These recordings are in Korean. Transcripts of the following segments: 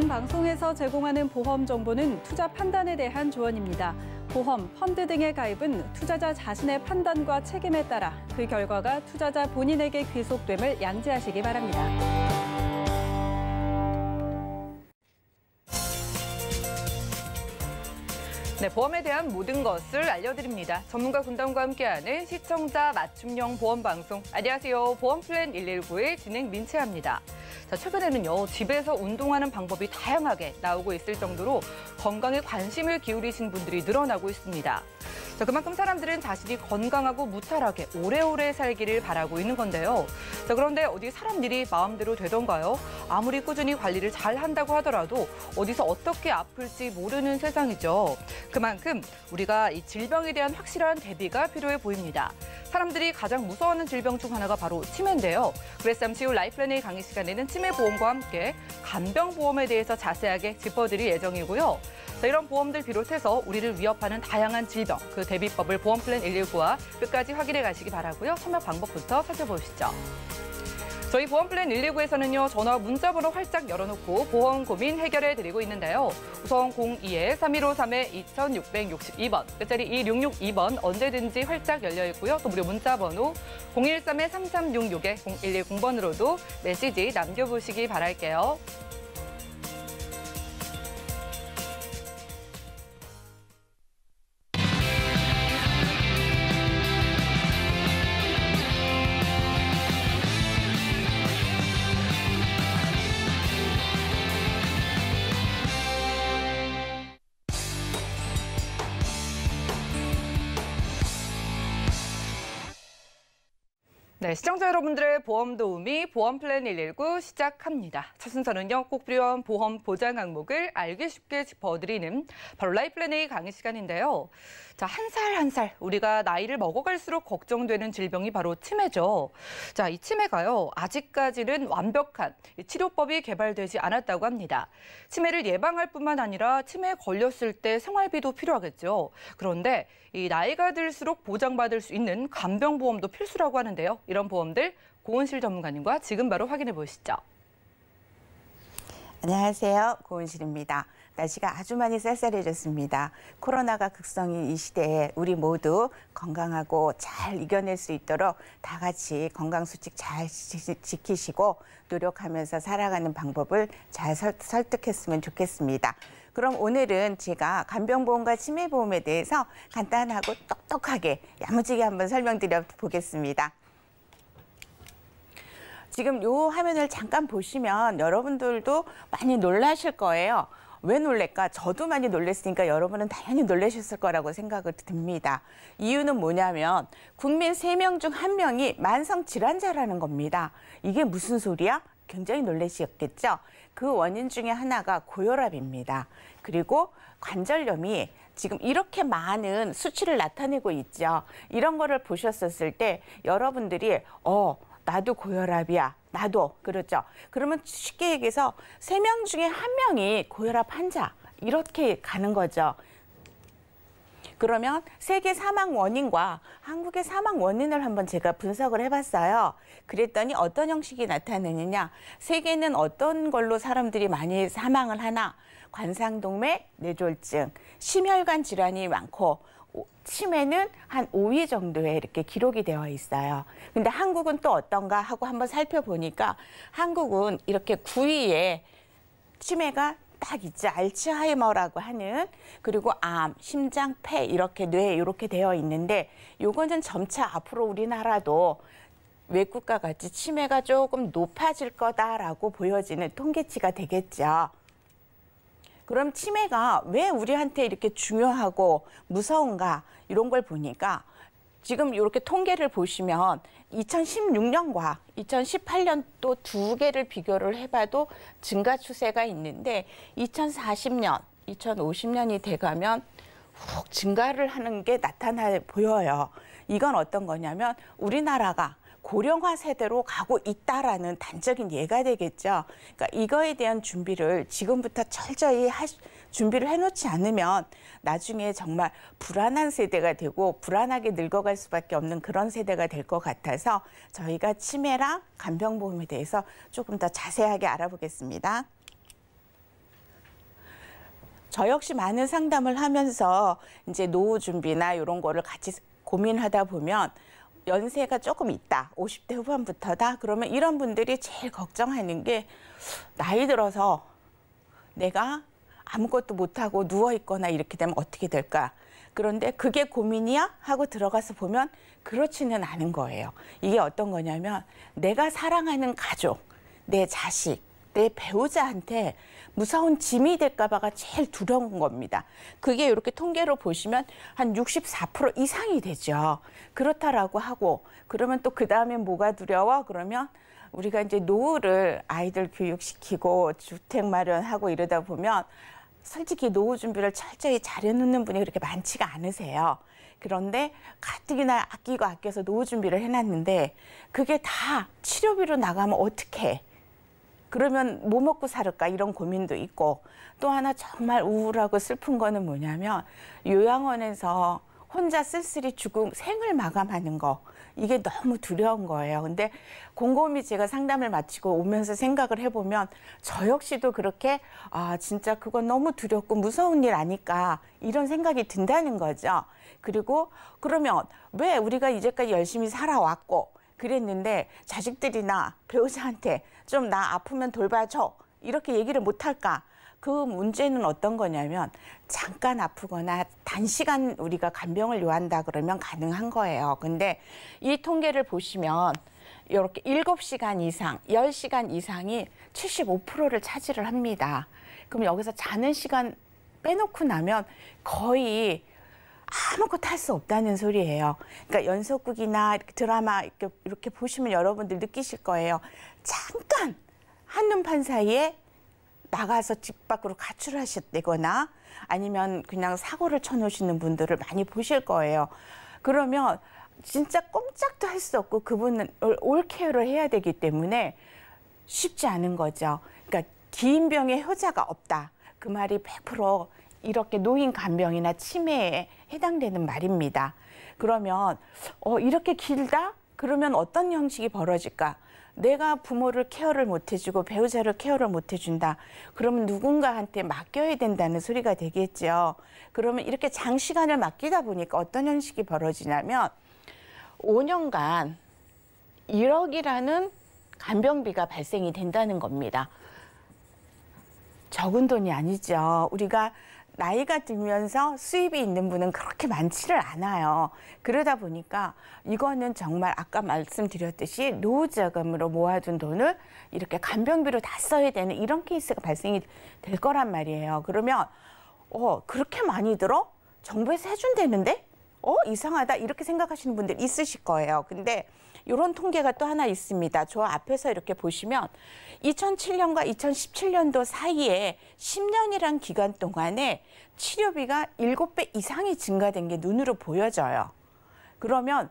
본 방송에서 제공하는 보험 정보는 투자 판단에 대한 조언입니다. 보험, 펀드 등의 가입은 투자자 자신의 판단과 책임에 따라 그 결과가 투자자 본인에게 귀속됨을 양지하시기 바랍니다. 네, 보험에 대한 모든 것을 알려드립니다. 전문가 군단과 함께하는 시청자 맞춤형 보험 방송. 안녕하세요. 보험플랜 119의 진행 민채아입니다. 자, 최근에는요, 집에서 운동하는 방법이 다양하게 나오고 있을 정도로 건강에 관심을 기울이신 분들이 늘어나고 있습니다. 자, 그만큼 사람들은 자신이 건강하고 무탈하게 오래오래 살기를 바라고 있는 건데요. 자, 그런데 어디 사람 일이 마음대로 되던가요? 아무리 꾸준히 관리를 잘 한다고 하더라도 어디서 어떻게 아플지 모르는 세상이죠. 그만큼 우리가 이 질병에 대한 확실한 대비가 필요해 보입니다. 사람들이 가장 무서워하는 질병 중 하나가 바로 치매인데요. 그래서 잠시 후 라이플랜의 강의 시간에는 치매 보험과 함께 간병 보험에 대해서 자세하게 짚어드릴 예정이고요. 자, 이런 보험들 비롯해서 우리를 위협하는 다양한 질병, 그 대비법을 보험플랜 119와 끝까지 확인해 가시기 바라고요. 참여 방법부터 살펴보시죠. 저희 보험플랜 119에서는요, 전화 문자번호 활짝 열어놓고 보험 고민 해결해드리고 있는데요. 우선 02-3153-2662번, 끝자리 2662번 언제든지 활짝 열려있고요. 또 무료 문자번호 013-3366-0110번으로도 메시지 남겨보시기 바랄게요. 네, 시청자 여러분들의 보험 도우미 보험플랜 119 시작합니다. 첫 순서는요, 꼭 필요한 보험 보장 항목을 알기 쉽게 짚어드리는 바로 라이플랜의 강의 시간인데요. 자, 한 살 한 살 우리가 나이를 먹어갈수록 걱정되는 질병이 바로 치매죠. 자, 이 치매가요, 아직까지는 완벽한 치료법이 개발되지 않았다고 합니다. 치매를 예방할 뿐만 아니라 치매에 걸렸을 때 생활비도 필요하겠죠. 그런데 이 나이가 들수록 보장받을 수 있는 간병보험도 필수라고 하는데요. 이런 보험들 고은실 전문가님과 지금 바로 확인해 보시죠. 안녕하세요. 고은실입니다. 날씨가 아주 많이 쌀쌀해졌습니다. 코로나가 극성인 이 시대에 우리 모두 건강하고 잘 이겨낼 수 있도록 다 같이 건강수칙 잘 지키시고 노력하면서 살아가는 방법을 잘 설득했으면 좋겠습니다. 그럼 오늘은 제가 간병보험과 치매보험에 대해서 간단하고 똑똑하게 야무지게 한번 설명드려 보겠습니다. 지금 요 화면을 잠깐 보시면 여러분들도 많이 놀라실 거예요. 왜 놀랄까? 저도 많이 놀랐으니까 여러분은 당연히 놀라셨을 거라고 생각이 듭니다. 이유는 뭐냐면 국민 3명 중 1명이 만성질환자라는 겁니다. 이게 무슨 소리야? 굉장히 놀라셨겠죠? 그 원인 중에 하나가 고혈압입니다. 그리고 관절염이 지금 이렇게 많은 수치를 나타내고 있죠. 이런 거를 보셨었을 때 여러분들이 나도 고혈압이야. 나도. 그렇죠. 그러면 쉽게 얘기해서 3명 중에 1명이 고혈압 환자. 이렇게 가는 거죠. 그러면 세계 사망 원인과 한국의 사망 원인을 한번 제가 분석을 해봤어요. 그랬더니 어떤 형식이 나타나느냐. 세계는 어떤 걸로 사람들이 많이 사망을 하나. 관상동맥, 뇌졸중, 심혈관 질환이 많고 치매는 한 5위 정도에 이렇게 기록이 되어 있어요. 근데 한국은 또 어떤가 하고 한번 살펴보니까 한국은 이렇게 9위에 치매가 딱 있죠. 알츠하이머라고 하는, 그리고 암, 심장, 폐 이렇게 뇌 이렇게 되어 있는데 요거는 점차 앞으로 우리나라도 외국과 같이 치매가 조금 높아질 거다라고 보여지는 통계치가 되겠죠. 그럼 치매가 왜 우리한테 이렇게 중요하고 무서운가 이런 걸 보니까 지금 이렇게 통계를 보시면 2016년과 2018년 또 두 개를 비교를 해봐도 증가 추세가 있는데 2040년, 2050년이 돼가면 훅 증가를 하는 게 나타나 보여요. 이건 어떤 거냐면 우리나라가 고령화 세대로 가고 있다라는 단적인 예가 되겠죠. 그러니까 이거에 대한 준비를 지금부터 철저히 준비를 해놓지 않으면 나중에 정말 불안한 세대가 되고 불안하게 늙어갈 수밖에 없는 그런 세대가 될 것 같아서 저희가 치매랑 간병보험에 대해서 조금 더 자세하게 알아보겠습니다. 저 역시 많은 상담을 하면서 이제 노후 준비나 이런 거를 같이 고민하다 보면 연세가 조금 있다, 50대 후반부터다, 그러면 이런 분들이 제일 걱정하는 게 나이 들어서 내가 아무것도 못하고 누워있거나 이렇게 되면 어떻게 될까? 그런데 그게 고민이야? 하고 들어가서 보면 그렇지는 않은 거예요. 이게 어떤 거냐면 내가 사랑하는 가족, 내 자식, 내 배우자한테 무서운 짐이 될까 봐가 제일 두려운 겁니다. 그게 이렇게 통계로 보시면 한 64% 이상이 되죠. 그렇다라고 하고 그러면 또 그 다음에 뭐가 두려워? 그러면 우리가 이제 노후를 아이들 교육시키고 주택 마련하고 이러다 보면 솔직히 노후 준비를 철저히 잘해놓는 분이 그렇게 많지가 않으세요. 그런데 가뜩이나 아끼고 아껴서 노후 준비를 해놨는데 그게 다 치료비로 나가면 어떡해? 그러면 뭐 먹고 살을까 이런 고민도 있고 또 하나 정말 우울하고 슬픈 거는 뭐냐면 요양원에서 혼자 쓸쓸히 죽음 생을 마감하는 거 이게 너무 두려운 거예요. 근데 곰곰이 제가 상담을 마치고 오면서 생각을 해보면 저 역시도 그렇게 진짜 그건 너무 두렵고 무서운 일 아닐까 이런 생각이 든다는 거죠. 그리고 그러면 왜 우리가 이제까지 열심히 살아왔고 그랬는데 자식들이나 배우자한테 좀 나 아프면 돌봐줘 이렇게 얘기를 못할까? 그 문제는 어떤 거냐면 잠깐 아프거나 단시간 우리가 간병을 요한다 그러면 가능한 거예요. 근데 이 통계를 보시면 이렇게 7시간 이상, 10시간 이상이 75%를 차지를 합니다. 그럼 여기서 자는 시간 빼놓고 나면 거의 아무것도 할 수 없다는 소리예요. 그러니까 연속극이나 드라마 이렇게 보시면 여러분들 느끼실 거예요. 잠깐 한눈판 사이에 나가서 집 밖으로 가출하셨다거나 아니면 그냥 사고를 쳐놓으시는 분들을 많이 보실 거예요. 그러면 진짜 꼼짝도 할 수 없고 그분은 올케어를 해야 되기 때문에 쉽지 않은 거죠. 그러니까 긴 병에 효자가 없다. 그 말이 100% 이렇게 노인 간병이나 치매에 해당되는 말입니다. 그러면 이렇게 길다? 그러면 어떤 형식이 벌어질까? 내가 부모를 케어를 못 해주고 배우자를 케어를 못 해준다. 그러면 누군가한테 맡겨야 된다는 소리가 되겠죠. 그러면 이렇게 장시간을 맡기다 보니까 어떤 형식이 벌어지냐면 5년간 1억이라는 간병비가 발생이 된다는 겁니다. 적은 돈이 아니죠. 우리가 나이가 들면서 수입이 있는 분은 그렇게 많지를 않아요. 그러다 보니까 이거는 정말 아까 말씀드렸듯이 노후자금으로 모아둔 돈을 이렇게 간병비로 다 써야 되는 이런 케이스가 발생이 될 거란 말이에요. 그러면 그렇게 많이 들어? 정부에서 해준다는데? 이상하다 이렇게 생각하시는 분들 있으실 거예요. 근데 이런 통계가 또 하나 있습니다. 저 앞에서 이렇게 보시면 2007년과 2017년도 사이에 10년이란 기간 동안에 치료비가 7배 이상이 증가된 게 눈으로 보여져요. 그러면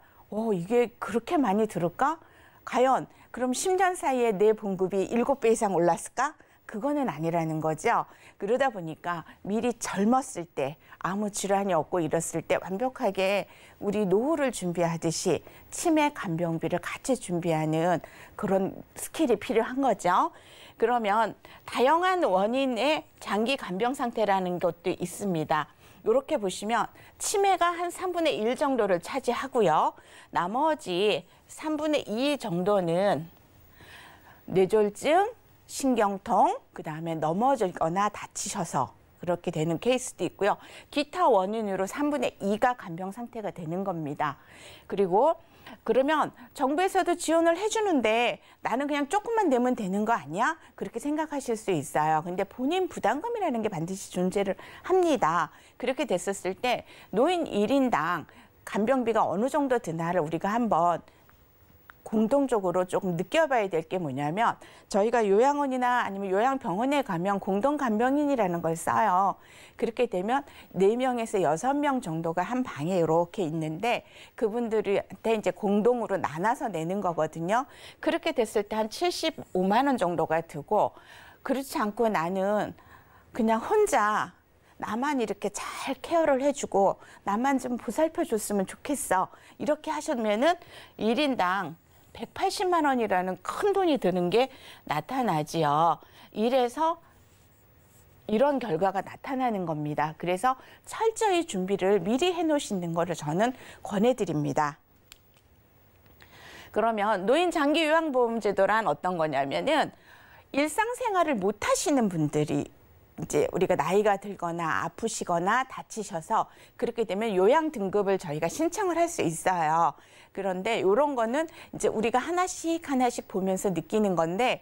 이게 그렇게 많이 들을까? 과연 그럼 10년 사이에 내 봉급이 7배 이상 올랐을까? 그거는 아니라는 거죠. 그러다 보니까 미리 젊었을 때 아무 질환이 없고 이랬을 때 완벽하게 우리 노후를 준비하듯이 치매 간병비를 같이 준비하는 그런 스킬이 필요한 거죠. 그러면 다양한 원인의 장기 간병 상태라는 것도 있습니다. 이렇게 보시면 치매가 한 3분의 1 정도를 차지하고요. 나머지 3분의 2 정도는 뇌졸중, 신경통, 그다음에 넘어지거나 다치셔서 그렇게 되는 케이스도 있고요. 기타 원인으로 3분의 2가 간병 상태가 되는 겁니다. 그리고 그러면 정부에서도 지원을 해주는데 나는 그냥 조금만 내면 되는 거 아니야? 그렇게 생각하실 수 있어요. 근데 본인 부담금이라는 게 반드시 존재를 합니다. 그렇게 됐었을 때 노인 1인당 간병비가 어느 정도 드나를 우리가 한번 공동적으로 조금 느껴봐야 될 게 뭐냐면 저희가 요양원이나 아니면 요양병원에 가면 공동간병인이라는 걸 써요. 그렇게 되면 4명에서 6명 정도가 한 방에 이렇게 있는데 그분들한테 이제 공동으로 나눠서 내는 거거든요. 그렇게 됐을 때 한 75만 원 정도가 들고 그렇지 않고 나는 그냥 혼자 나만 이렇게 잘 케어를 해주고 나만 좀 보살펴줬으면 좋겠어. 이렇게 하시면은 1인당 180만 원이라는 큰 돈이 드는 게 나타나지요. 이래서 이런 결과가 나타나는 겁니다. 그래서 철저히 준비를 미리 해놓으시는 거를 저는 권해드립니다. 그러면 노인 장기 요양보험제도란 어떤 거냐면은 일상생활을 못 하시는 분들이 이제 우리가 나이가 들거나 아프시거나 다치셔서 그렇게 되면 요양 등급을 저희가 신청을 할 수 있어요. 그런데 이런 거는 이제 우리가 하나씩 하나씩 보면서 느끼는 건데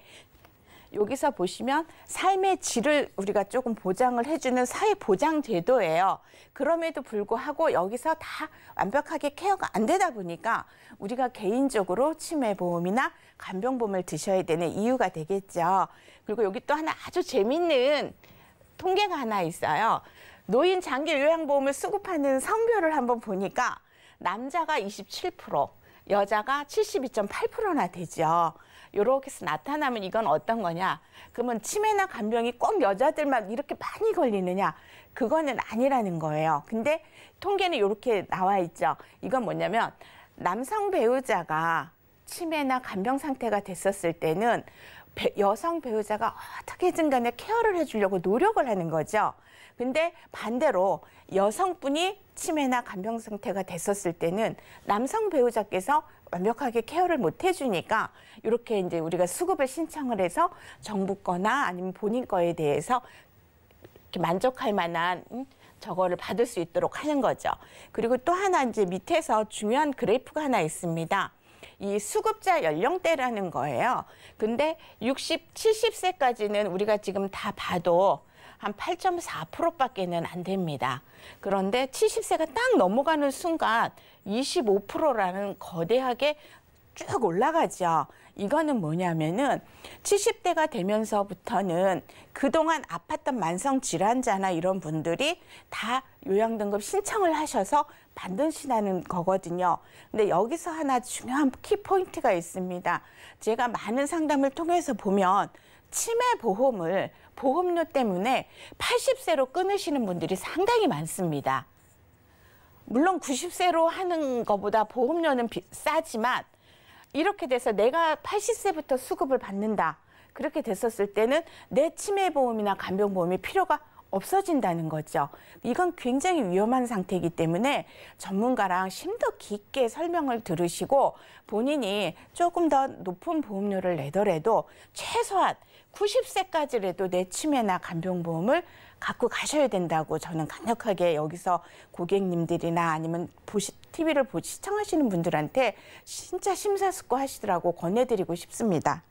여기서 보시면 삶의 질을 우리가 조금 보장을 해주는 사회보장제도예요. 그럼에도 불구하고 여기서 다 완벽하게 케어가 안 되다 보니까 우리가 개인적으로 치매보험이나 간병보험을 드셔야 되는 이유가 되겠죠. 그리고 여기 또 하나 아주 재밌는 통계가 하나 있어요. 노인 장기 요양보험을 수급하는 성별을 한번 보니까 남자가 27%, 여자가 72.8%나 되죠. 이렇게 해서 나타나면 이건 어떤 거냐? 그러면 치매나 간병이 꼭 여자들만 이렇게 많이 걸리느냐? 그거는 아니라는 거예요. 근데 통계는 이렇게 나와 있죠. 이건 뭐냐면 남성 배우자가 치매나 간병 상태가 됐었을 때는 여성 배우자가 어떻게든 간에 케어를 해주려고 노력을 하는 거죠. 근데 반대로 여성분이 치매나 간병 상태가 됐었을 때는 남성 배우자께서 완벽하게 케어를 못 해주니까 이렇게 이제 우리가 수급을 신청을 해서 정부 거나 아니면 본인 거에 대해서 이렇게 만족할 만한 저거를 받을 수 있도록 하는 거죠. 그리고 또 하나 이제 밑에서 중요한 그래프가 하나 있습니다. 이 수급자 연령대라는 거예요. 근데 60, 70세까지는 우리가 지금 다 봐도 한 8.4%밖에는 안 됩니다. 그런데 70세가 딱 넘어가는 순간 25%라는 거대하게 쭉 올라가죠. 이거는 뭐냐면은 70대가 되면서부터는 그동안 아팠던 만성 질환자나 이런 분들이 다 요양 등급 신청을 하셔서 받으시다는 거거든요. 근데 여기서 하나 중요한 키포인트가 있습니다. 제가 많은 상담을 통해서 보면 치매 보험을 보험료 때문에 80세로 끊으시는 분들이 상당히 많습니다. 물론 90세로 하는 것보다 보험료는 싸지만 이렇게 돼서 내가 80세부터 수급을 받는다. 그렇게 됐었을 때는 내 치매보험이나 간병보험이 필요가 없어진다는 거죠. 이건 굉장히 위험한 상태이기 때문에 전문가랑 심도 깊게 설명을 들으시고 본인이 조금 더 높은 보험료를 내더라도 최소한 90세까지라도 내 치매나 간병보험을 갖고 가셔야 된다고 저는 강력하게 여기서 고객님들이나 아니면 TV를 시청하시는 분들한테 진짜 심사숙고하시더라고 권해드리고 싶습니다.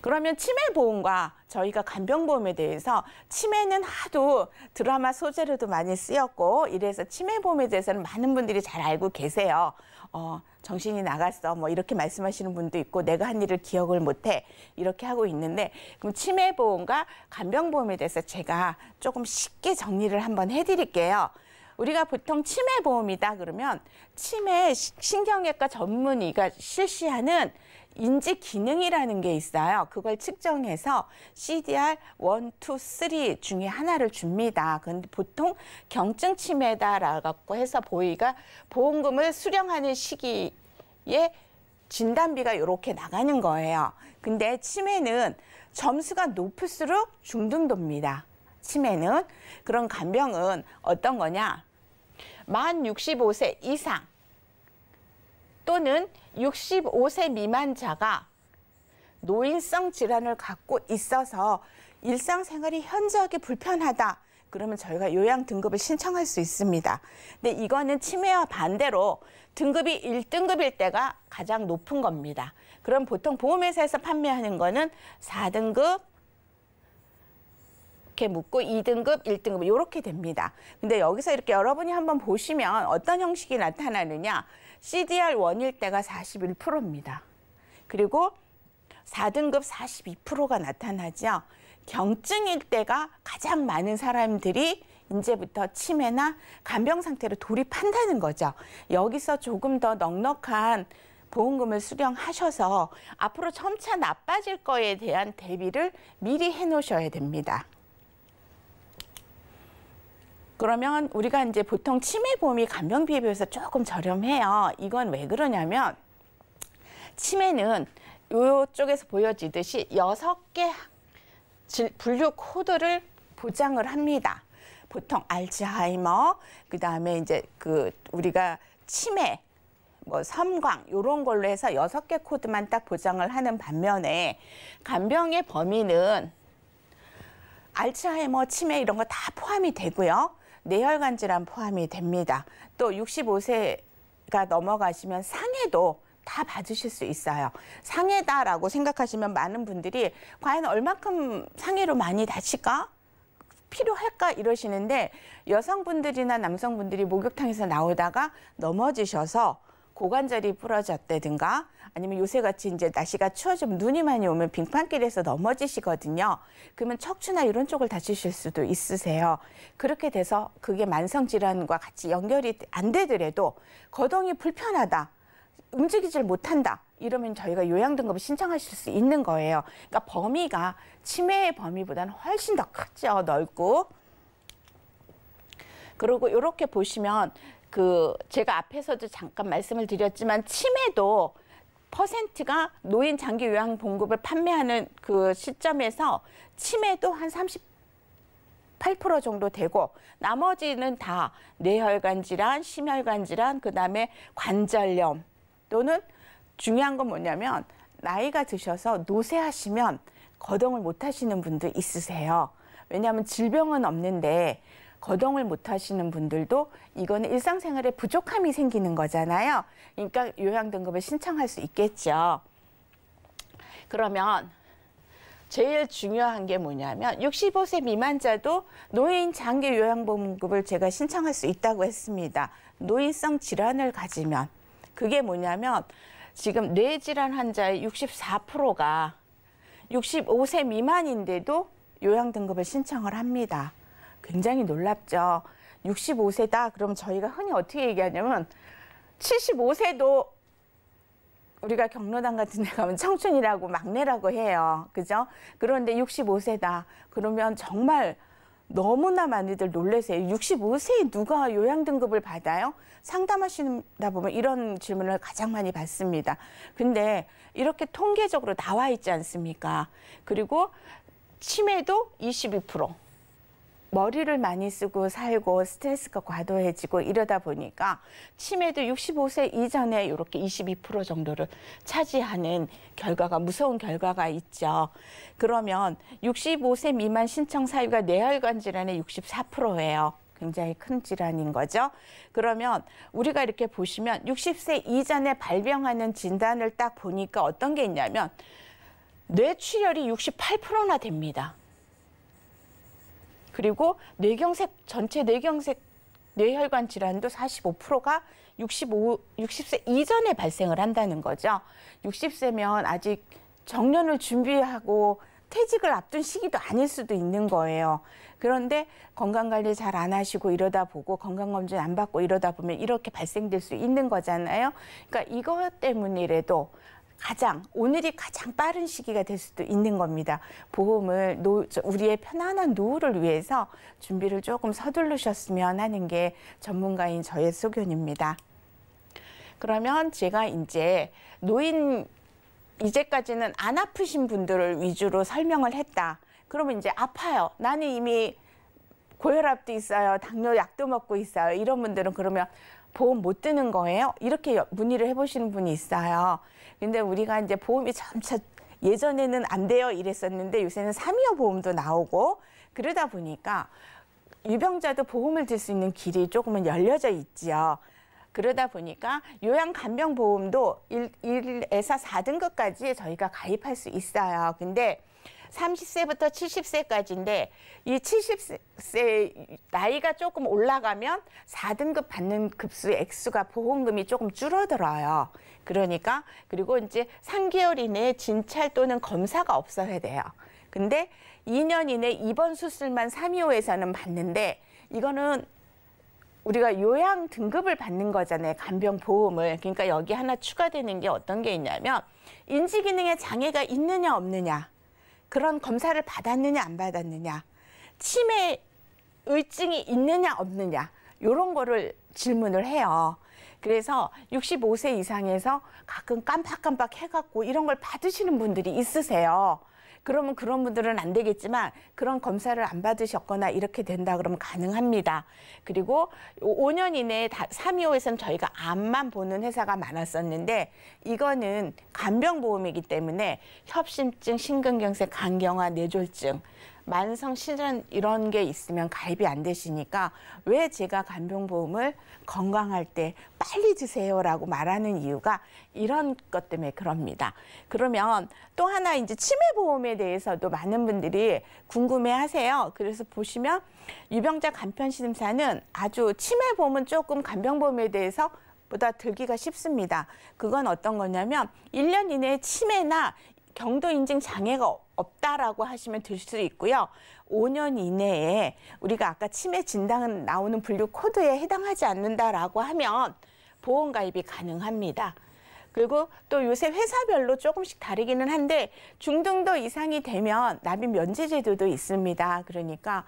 그러면 치매보험과 저희가 간병보험에 대해서 치매는 하도 드라마 소재로도 많이 쓰였고 이래서 치매보험에 대해서는 많은 분들이 잘 알고 계세요. 정신이 나갔어 뭐 이렇게 말씀하시는 분도 있고 내가 한 일을 기억을 못해 이렇게 하고 있는데 그럼 치매보험과 간병보험에 대해서 제가 조금 쉽게 정리를 한번 해드릴게요. 우리가 보통 치매보험이다 그러면 치매 신경외과 전문의가 실시하는 인지 기능이라는 게 있어요. 그걸 측정해서 CDR 1, 2, 3 중에 하나를 줍니다. 그런데 보통 경증 치매다라고 해서 보험금을 수령하는 시기에 진단비가 이렇게 나가는 거예요. 근데 치매는 점수가 높을수록 중등도입니다. 치매는. 그런 간병은 어떤 거냐? 만 65세 이상 또는 65세 미만자가 노인성 질환을 갖고 있어서 일상생활이 현저하게 불편하다. 그러면 저희가 요양 등급을 신청할 수 있습니다. 근데 이거는 치매와 반대로 등급이 1등급일 때가 가장 높은 겁니다. 그럼 보통 보험회사에서 판매하는 거는 4등급, 이렇게 묻고 2등급, 1등급 이렇게 됩니다. 근데 여기서 이렇게 여러분이 한번 보시면 어떤 형식이 나타나느냐. CDR1일 때가 41%입니다. 그리고 4등급 42%가 나타나죠. 경증일 때가 가장 많은 사람들이 이제부터 치매나 간병 상태로 돌입한다는 거죠. 여기서 조금 더 넉넉한 보험금을 수령하셔서 앞으로 점차 나빠질 거에 대한 대비를 미리 해놓으셔야 됩니다. 그러면 우리가 이제 보통 치매보험이 간병비에 비해서 조금 저렴해요. 이건 왜 그러냐면 치매는 이쪽에서 보여지듯이 6개 분류 코드를 보장을 합니다. 보통 알츠하이머, 그다음에 이제 우리가 치매, 뭐 섬광 이런 걸로 해서 6개 코드만 딱 보장을 하는 반면에 간병의 범위는 알츠하이머, 치매 이런 거 다 포함이 되고요. 뇌혈관 질환 포함이 됩니다. 또 65세가 넘어가시면 상해도 다 받으실 수 있어요. 상해다라고 생각하시면 많은 분들이 과연 얼마큼 상해로 많이 다칠까? 필요할까? 이러시는데 여성분들이나 남성분들이 목욕탕에서 나오다가 넘어지셔서 고관절이 부러졌다든가 아니면 요새같이 이제 날씨가 추워지면 눈이 많이 오면 빙판길에서 넘어지시거든요. 그러면 척추나 이런 쪽을 다치실 수도 있으세요. 그렇게 돼서 그게 만성질환과 같이 연결이 안 되더라도 거동이 불편하다, 움직이질 못한다, 이러면 저희가 요양등급을 신청하실 수 있는 거예요. 그러니까 범위가 치매의 범위보다는 훨씬 더 크죠. 넓고. 그리고 이렇게 보시면 제가 앞에서도 잠깐 말씀을 드렸지만 치매도 퍼센트가 노인 장기 요양 봉급을 판매하는 그 시점에서 치매도 한 38% 정도 되고 나머지는 다 뇌혈관 질환, 심혈관 질환, 그다음에 관절염 또는 중요한 건 뭐냐면 나이가 드셔서 노쇠하시면 거동을 못 하시는 분도 있으세요. 왜냐하면 질병은 없는데 거동을 못 하시는 분들도 이거는 일상생활에 부족함이 생기는 거잖아요. 그러니까 요양등급을 신청할 수 있겠죠. 그러면 제일 중요한 게 뭐냐면 65세 미만자도 노인 장기 요양보험급을 제가 신청할 수 있다고 했습니다. 노인성 질환을 가지면 그게 뭐냐면 지금 뇌질환 환자의 64%가 65세 미만인데도 요양등급을 신청을 합니다. 굉장히 놀랍죠. 65세다. 그럼 저희가 흔히 어떻게 얘기하냐면 75세도 우리가 경로당 같은 데 가면 청춘이라고 막내라고 해요. 그죠? 그런데 65세다. 그러면 정말 너무나 많이들 놀라세요. 65세에 누가 요양등급을 받아요? 상담하시다 보면 이런 질문을 가장 많이 받습니다. 근데 이렇게 통계적으로 나와 있지 않습니까? 그리고 치매도 22%. 머리를 많이 쓰고 살고 스트레스가 과도해지고 이러다 보니까 치매도 65세 이전에 이렇게 22% 정도를 차지하는 결과가 무서운 결과가 있죠. 그러면 65세 미만 신청 사유가 뇌혈관 질환의 64%예요. 굉장히 큰 질환인 거죠. 그러면 우리가 이렇게 보시면 60세 이전에 발병하는 진단을 딱 보니까 어떤 게 있냐면 뇌출혈이 68%나 됩니다. 그리고 전체 뇌경색 뇌혈관 질환도 45%가 60세 이전에 발생을 한다는 거죠. 60세면 아직 정년을 준비하고 퇴직을 앞둔 시기도 아닐 수도 있는 거예요. 그런데 건강관리 잘 안 하시고 이러다 보고 건강검진 안 받고 이러다 보면 이렇게 발생될 수 있는 거잖아요. 그러니까 이것 때문이라도 오늘이 가장 빠른 시기가 될 수도 있는 겁니다. 보험을 우리의 편안한 노후를 위해서 준비를 조금 서두르셨으면 하는 게 전문가인 저의 소견입니다. 그러면 제가 이제 이제까지는 안 아프신 분들을 위주로 설명을 했다. 그러면 이제 아파요. 나는 이미 고혈압도 있어요. 당뇨 약도 먹고 있어요. 이런 분들은 그러면 보험 못 드는 거예요? 이렇게 문의를 해보시는 분이 있어요. 근데 우리가 이제 보험이 점차 예전에는 안 돼요 이랬었는데 요새는 325 보험도 나오고 그러다 보니까 유병자도 보험을 들 수 있는 길이 조금은 열려져 있지요. 그러다 보니까 요양간병보험도 1에서 4등급까지 저희가 가입할 수 있어요. 근데 30세부터 70세까지인데 이 70세 나이가 조금 올라가면 4등급 받는 급수의 액수가 보험금이 조금 줄어들어요. 그러니까 그리고 이제 3개월 이내에 진찰 또는 검사가 없어야 돼요. 근데 2년 이내 입원 수술만 325에서는 받는데 이거는 우리가 요양 등급을 받는 거잖아요. 간병보험을. 그러니까 여기 하나 추가되는 게 어떤 게 있냐면 인지기능에 장애가 있느냐 없느냐, 그런 검사를 받았느냐 안 받았느냐, 치매 의증이 있느냐 없느냐, 이런 거를 질문을 해요. 그래서 65세 이상에서 가끔 깜빡깜빡 해갖고 이런 걸 받으시는 분들이 있으세요. 그러면 그런 분들은 안 되겠지만 그런 검사를 안 받으셨거나 이렇게 된다 그러면 가능합니다. 그리고 5년 이내에 325에서는 저희가 암만 보는 회사가 많았었는데 이거는 간병보험이기 때문에 협심증, 심근경색, 간경화, 뇌졸중, 만성 질환 이런 게 있으면 가입이 안 되시니까 왜 제가 간병보험을 건강할 때 빨리 드세요라고 말하는 이유가 이런 것 때문에 그럽니다. 그러면 또 하나 이제 치매보험에 대해서도 많은 분들이 궁금해하세요. 그래서 보시면 유병자 간편심사는 아주 치매보험은 조금 간병보험에 대해서 보다 들기가 쉽습니다. 그건 어떤 거냐면 1년 이내에 치매나 경도인증 장애가 없다라고 하시면 들 수 있고요. 5년 이내에 우리가 아까 치매 진단은 나오는 분류 코드에 해당하지 않는다라고 하면 보험 가입이 가능합니다. 그리고 또 요새 회사별로 조금씩 다르기는 한데 중등도 이상이 되면 납입 면제 제도도 있습니다. 그러니까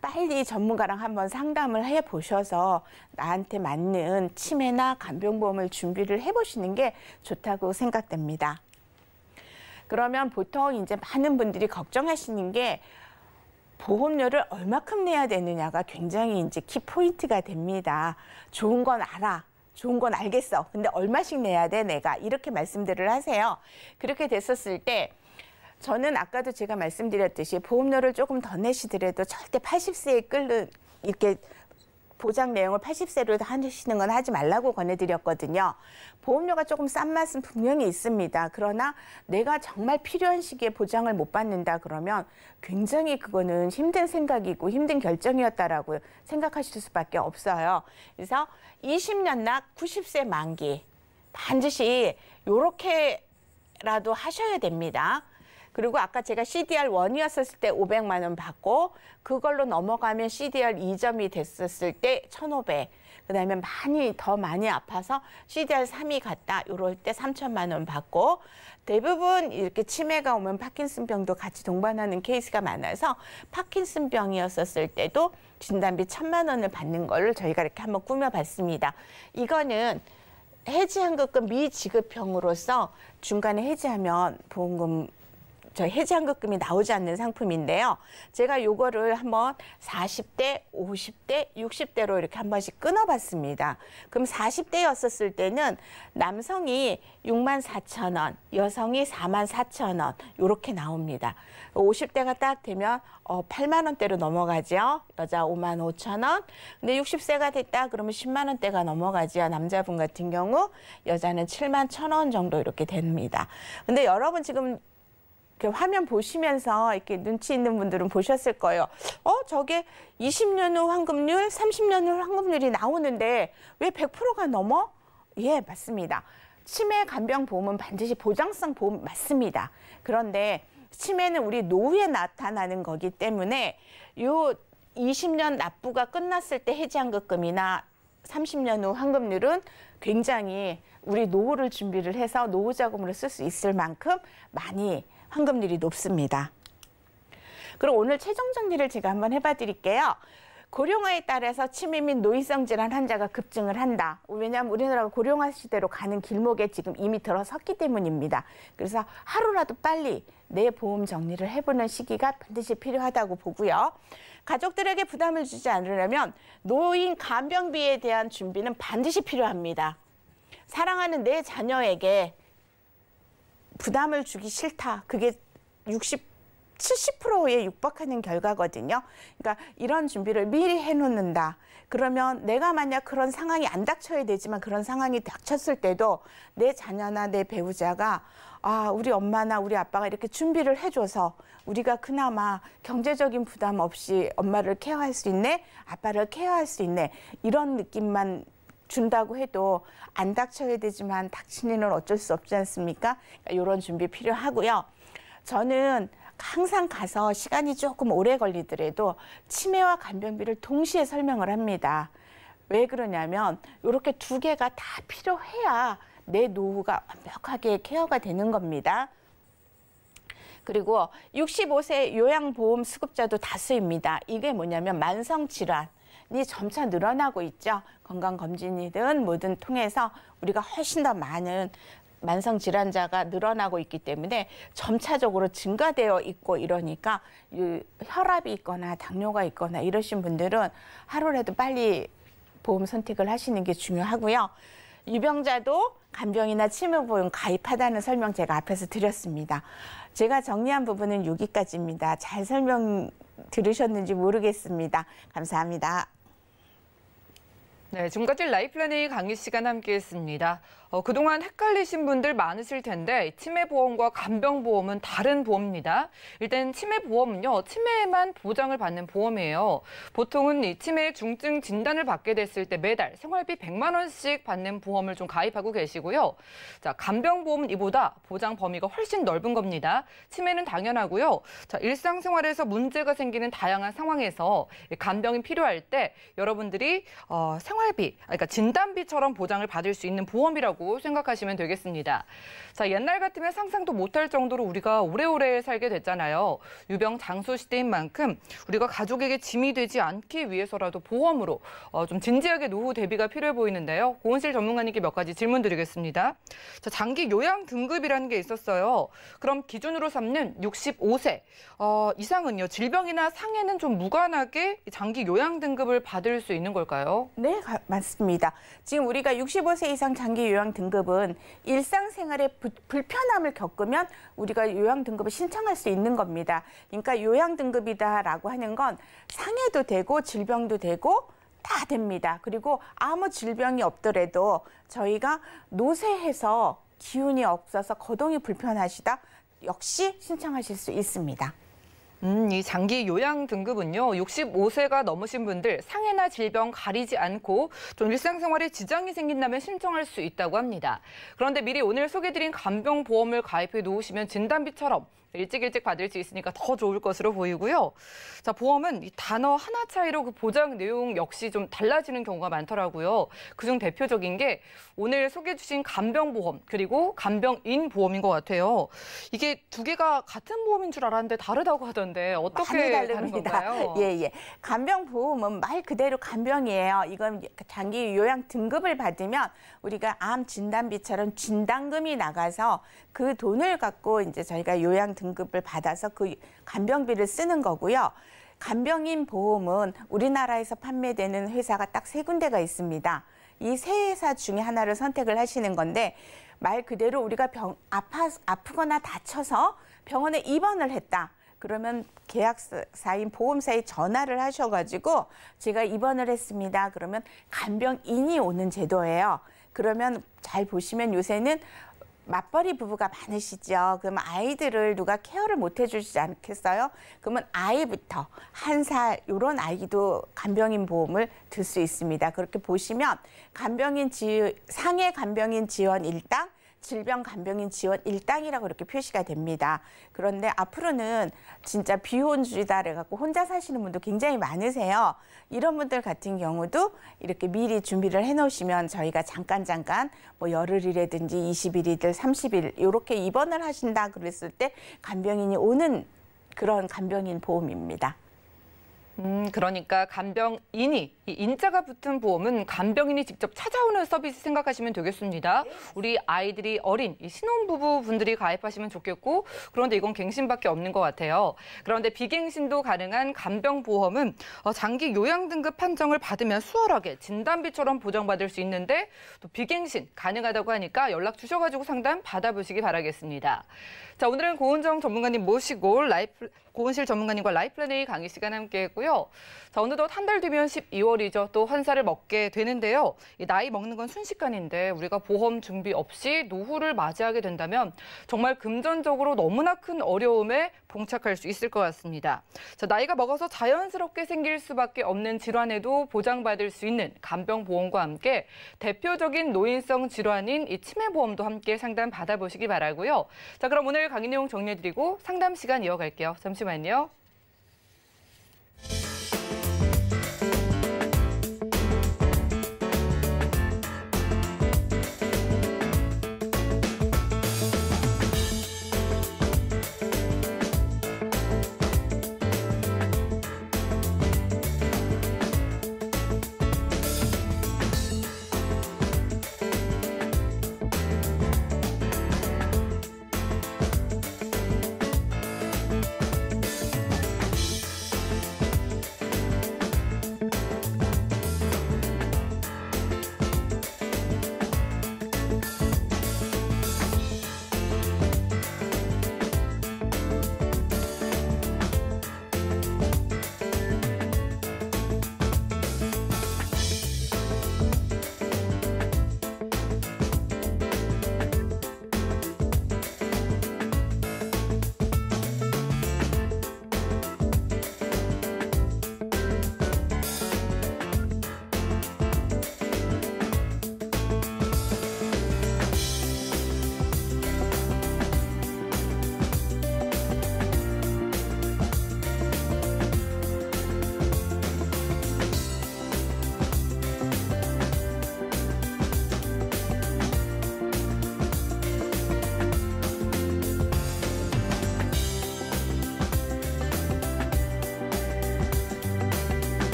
빨리 전문가랑 한번 상담을 해보셔서 나한테 맞는 치매나 간병보험을 준비를 해보시는 게 좋다고 생각됩니다. 그러면 보통 이제 많은 분들이 걱정하시는 게 보험료를 얼마큼 내야 되느냐가 굉장히 이제 키포인트가 됩니다. 좋은 건 알아. 좋은 건 알겠어. 근데 얼마씩 내야 돼, 내가? 이렇게 말씀들을 하세요. 그렇게 됐었을 때 저는 아까도 제가 말씀드렸듯이 보험료를 조금 더 내시더라도 절대 80세에 이렇게 보장 내용을 80세로 하시는 건 하지 말라고 권해드렸거든요. 보험료가 조금 싼 맛은 분명히 있습니다. 그러나 내가 정말 필요한 시기에 보장을 못 받는다 그러면 굉장히 그거는 힘든 생각이고 힘든 결정이었다라고 생각하실 수밖에 없어요. 그래서 20년 납 90세 만기 반드시 이렇게라도 하셔야 됩니다. 그리고 아까 제가 CDR1이었을 때 500만 원 받고 그걸로 넘어가면 CDR 2점이 됐었을 때 1,500. 그다음에 많이 아파서 CDR 3이 갔다. 이럴 때 3천만 원 받고 대부분 이렇게 치매가 오면 파킨슨병도 같이 동반하는 케이스가 많아서 파킨슨병이었을 때도 진단비 1,000만 원을 받는 걸 저희가 이렇게 한번 꾸며봤습니다. 이거는 해지환급금 미지급형으로서 중간에 해지하면 보험금 해지환급금이 나오지 않는 상품인데요. 제가 요거를 한번 40대, 50대, 60대로 이렇게 한 번씩 끊어봤습니다. 그럼 40대였었을 때는 남성이 64,000원, 여성이 44,000원 이렇게 나옵니다. 50대가 딱 되면 8만 원대로 넘어가죠. 여자 55,000원. 근데 60세가 됐다 그러면 10만 원대가 넘어가죠. 남자분 같은 경우 여자는 71,000원 정도 이렇게 됩니다. 근데 여러분 지금 이렇게 화면 보시면서 이렇게 눈치 있는 분들은 보셨을 거예요. 저게 20년 후 환급률, 30년 후 환급률이 나오는데 왜 100%가 넘어? 예, 맞습니다. 치매 간병보험은 반드시 보장성 보험 맞습니다. 그런데 치매는 우리 노후에 나타나는 거기 때문에 요 20년 납부가 끝났을 때 해지환급금이나 30년 후 환급률은 굉장히 우리 노후를 준비를 해서 노후 자금으로 쓸 수 있을 만큼 많이 환급률이 높습니다. 그럼 오늘 최종 정리를 제가 한번 해봐 드릴게요. 고령화에 따라서 치매 및 노인성 질환 환자가 급증을 한다. 왜냐하면 우리나라가 고령화 시대로 가는 길목에 지금 이미 들어섰기 때문입니다. 그래서 하루라도 빨리 내 보험 정리를 해보는 시기가 반드시 필요하다고 보고요. 가족들에게 부담을 주지 않으려면 노인 간병비에 대한 준비는 반드시 필요합니다. 사랑하는 내 자녀에게 부담을 주기 싫다. 그게 70%에 육박하는 결과거든요. 그러니까 이런 준비를 미리 해놓는다. 그러면 내가 만약 그런 상황이 안 닥쳐야 되지만 그런 상황이 닥쳤을 때도 내 자녀나 내 배우자가 우리 엄마나 우리 아빠가 이렇게 준비를 해줘서 우리가 그나마 경제적인 부담 없이 엄마를 케어할 수 있네, 아빠를 케어할 수 있네, 이런 느낌만 준다고 해도 안 닥쳐야 되지만 닥친 일은 어쩔 수 없지 않습니까? 그러니까 이런 준비 필요하고요. 저는 항상 가서 시간이 조금 오래 걸리더라도 치매와 간병비를 동시에 설명을 합니다. 왜 그러냐면 이렇게 두 개가 다 필요해야 내 노후가 완벽하게 케어가 되는 겁니다. 그리고 65세 요양보험 수급자도 다수입니다. 이게 뭐냐면 만성질환이 점차 늘어나고 있죠. 건강검진이든 뭐든 통해서 우리가 훨씬 더 많은 만성 질환자가 늘어나고 있기 때문에 점차적으로 증가되어 있고 이러니까 혈압이 있거나 당뇨가 있거나 이러신 분들은 하루라도 빨리 보험 선택을 하시는 게 중요하고요. 유병자도 간병이나 치매보험 가입하다는 설명 제가 앞에서 드렸습니다. 제가 정리한 부분은 여기까지입니다. 잘 설명 들으셨는지 모르겠습니다. 감사합니다. 네, 지금까지 라이플랜A 강의 시간 함께했습니다. 그동안 헷갈리신 분들 많으실 텐데 치매보험과 간병보험은 다른 보험입니다. 일단 치매보험은요, 치매에만 보장을 받는 보험이에요. 보통은 이 치매 중증 진단을 받게 됐을 때 매달 생활비 100만 원씩 받는 보험을 좀 가입하고 계시고요. 자, 간병보험은 이보다 보장 범위가 훨씬 넓은 겁니다. 치매는 당연하고요. 자, 일상생활에서 문제가 생기는 다양한 상황에서 간병이 필요할 때 여러분들이 생활비, 그러니까 진단비처럼 보장을 받을 수 있는 보험이라고 생각하시면 되겠습니다. 자, 옛날 같으면 상상도 못할 정도로 우리가 오래오래 살게 됐잖아요. 유병장수 시대인 만큼 우리가 가족에게 짐이 되지 않기 위해서라도 보험으로 좀 진지하게 노후 대비가 필요해 보이는데요. 고은실 전문가님께 몇 가지 질문 드리겠습니다. 자, 장기 요양 등급이라는 게 있었어요. 그럼 기준으로 삼는 65세 이상은요, 질병이나 상해는 좀 무관하게 장기 요양 등급을 받을 수 있는 걸까요? 네, 맞습니다. 지금 우리가 65세 이상 장기 요양 등급은 일상생활에 불편함을 겪으면 우리가 요양 등급을 신청할 수 있는 겁니다. 그러니까 요양 등급이다라고 하는 건 상해도 되고 질병도 되고 다 됩니다. 그리고 아무 질병이 없더라도 저희가 노쇠해서 기운이 없어서 거동이 불편하시다 역시 신청하실 수 있습니다. 이 장기 요양 등급은요, 65세가 넘으신 분들 상해나 질병 가리지 않고 좀 일상생활에 지장이 생긴다면 신청할 수 있다고 합니다. 그런데 미리 오늘 소개드린 간병보험을 가입해 놓으시면 진단비처럼 일찍 받을 수 있으니까 더 좋을 것으로 보이고요. 자, 보험은 이 단어 하나 차이로 그 보장 내용 역시 좀 달라지는 경우가 많더라고요. 그중 대표적인 게 오늘 소개해 주신 간병보험 그리고 간병인 보험인 것 같아요. 이게 두 개가 같은 보험인 줄 알았는데 다르다고 하던데 어떻게 다른 건가요? 예. 간병보험은 말 그대로 간병이에요. 이건 장기 요양 등급을 받으면 우리가 암 진단비처럼 진단금이 나가서 그 돈을 갖고 이제 저희가 요양 등급을 받아서 그 간병비를 쓰는 거고요. 간병인 보험은 우리나라에서 판매되는 회사가 딱 3군데가 있습니다. 이 3회사 중에 하나를 선택을 하시는 건데 말 그대로 우리가 아프거나 다쳐서 병원에 입원을 했다. 그러면 계약사인 보험사에 전화를 하셔가지고 제가 입원을 했습니다. 그러면 간병인이 오는 제도예요. 그러면 잘 보시면 요새는 맞벌이 부부가 많으시죠. 그럼 아이들을 누가 케어를 못 해주시지 않겠어요? 그러면 아이부터 1살 이런 아이도 간병인 보험을 들 수 있습니다. 그렇게 보시면 상해 간병인 지원 1당, 질병 간병인 지원 1당이라고 이렇게 표시가 됩니다. 그런데 앞으로는 진짜 비혼주의다 그래갖고 혼자 사시는 분도 굉장히 많으세요. 이런 분들 같은 경우도 이렇게 미리 준비를 해놓으시면 저희가 잠깐 뭐 열흘이라든지 20일이든 30일 이렇게 입원을 하신다 그랬을 때 간병인이 오는 그런 간병인 보험입니다. 그러니까 간병인이, 이 인자가 붙은 보험은 간병인이 직접 찾아오는 서비스 생각하시면 되겠습니다. 우리 아이들이 어린 이 신혼부부 분들이 가입하시면 좋겠고, 그런데 이건 갱신밖에 없는 것 같아요. 그런데 비갱신도 가능한 간병보험은 장기 요양 등급 판정을 받으면 수월하게 진단비처럼 보장받을 수 있는데 또 비갱신 가능하다고 하니까 연락 주셔가지고 상담 받아보시기 바라겠습니다. 자, 오늘은 고은정 전문가님 모시고 고은실 전문가님과 라이플랜A 강의 시간 함께했고요. 자, 어느덧 한 달 뒤면 12월이죠. 또 한 살을 먹게 되는데요. 이 나이 먹는 건 순식간인데 우리가 보험 준비 없이 노후를 맞이하게 된다면 정말 금전적으로 너무나 큰 어려움에 봉착할 수 있을 것 같습니다. 자, 나이가 먹어서 자연스럽게 생길 수밖에 없는 질환에도 보장받을 수 있는 간병보험과 함께 대표적인 노인성 질환인 이 치매보험도 함께 상담 받아보시기 바라고요. 자, 그럼 오늘 강의 내용 정리해드리고 상담 시간 이어갈게요. 잠시만요.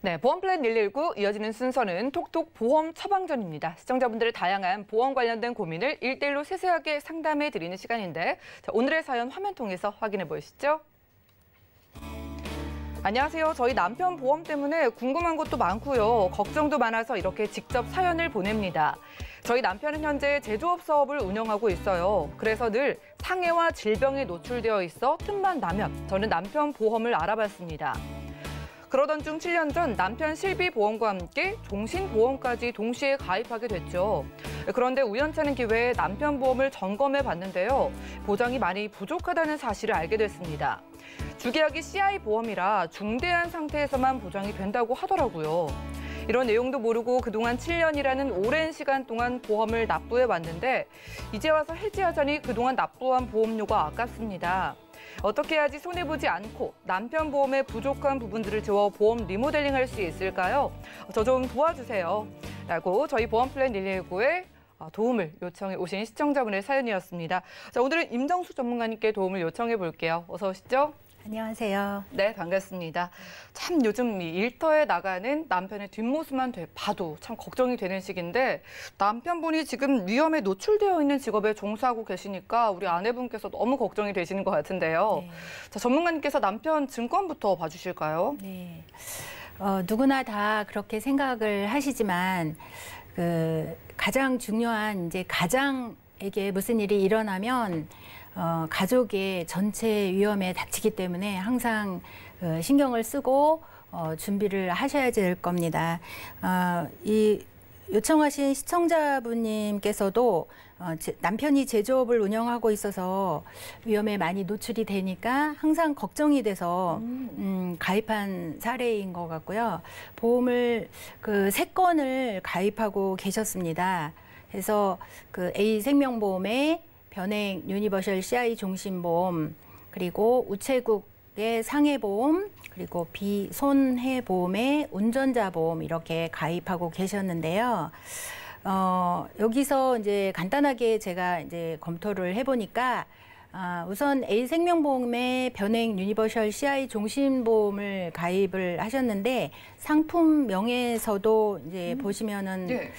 네, 보험플랜 119 이어지는 순서는 톡톡 보험 처방전입니다. 시청자분들의 다양한 보험 관련된 고민을 1대1로 세세하게 상담해 드리는 시간인데 자, 오늘의 사연 화면 통해서 확인해 보시죠. 안녕하세요. 저희 남편 보험 때문에 궁금한 것도 많고요. 걱정도 많아서 이렇게 직접 사연을 보냅니다. 저희 남편은 현재 제조업 사업을 운영하고 있어요. 그래서 늘 상해와 질병에 노출되어 있어 틈만 나면 저는 남편 보험을 알아봤습니다. 그러던 중 7년 전 남편 실비보험과 함께 종신보험까지 동시에 가입하게 됐죠. 그런데 우연찮은 기회에 남편 보험을 점검해 봤는데요. 보장이 많이 부족하다는 사실을 알게 됐습니다. 주계약이 CI 보험이라 중대한 상태에서만 보장이 된다고 하더라고요. 이런 내용도 모르고 그동안 7년이라는 오랜 시간 동안 보험을 납부해 왔는데 이제 와서 해지하자니 그동안 납부한 보험료가 아깝습니다. 어떻게 해야지 손해보지 않고 남편 보험의 부족한 부분들을 채워 보험 리모델링 할 수 있을까요? 저 좀 도와주세요. 라고 저희 보험플랜 119에 도움을 요청해 오신 시청자분의 사연이었습니다. 자, 오늘은 임정수 전문가님께 도움을 요청해 볼게요. 어서 오시죠. 안녕하세요. 네, 반갑습니다. 참 요즘 이 일터에 나가는 남편의 뒷모습만 봐도 참 걱정이 되는 시기인데 남편분이 지금 위험에 노출되어 있는 직업에 종사하고 계시니까 우리 아내분께서 너무 걱정이 되시는 것 같은데요. 네. 자, 전문가님께서 남편 증권부터 봐주실까요? 네. 누구나 다 그렇게 생각을 하시지만 가장 중요한 이제 가장에게 무슨 일이 일어나면 가족의 전체 위험에 닥치기 때문에 항상 신경을 쓰고 준비를 하셔야 될 겁니다. 이 요청하신 시청자분님께서도 남편이 제조업을 운영하고 있어서 위험에 많이 노출이 되니까 항상 걱정이 돼서 가입한 사례인 것 같고요. 보험을 3건을 가입하고 계셨습니다. 그래서 A생명보험에 변액 유니버셜 CI 종신보험, 그리고 우체국의 상해보험, 그리고 비손해보험의 운전자보험 이렇게 가입하고 계셨는데요. 여기서 이제 간단하게 제가 이제 검토를 해보니까 우선 A생명보험의 변액 유니버셜 CI 종신보험을 가입을 하셨는데 상품명에서도 이제 보시면은 네.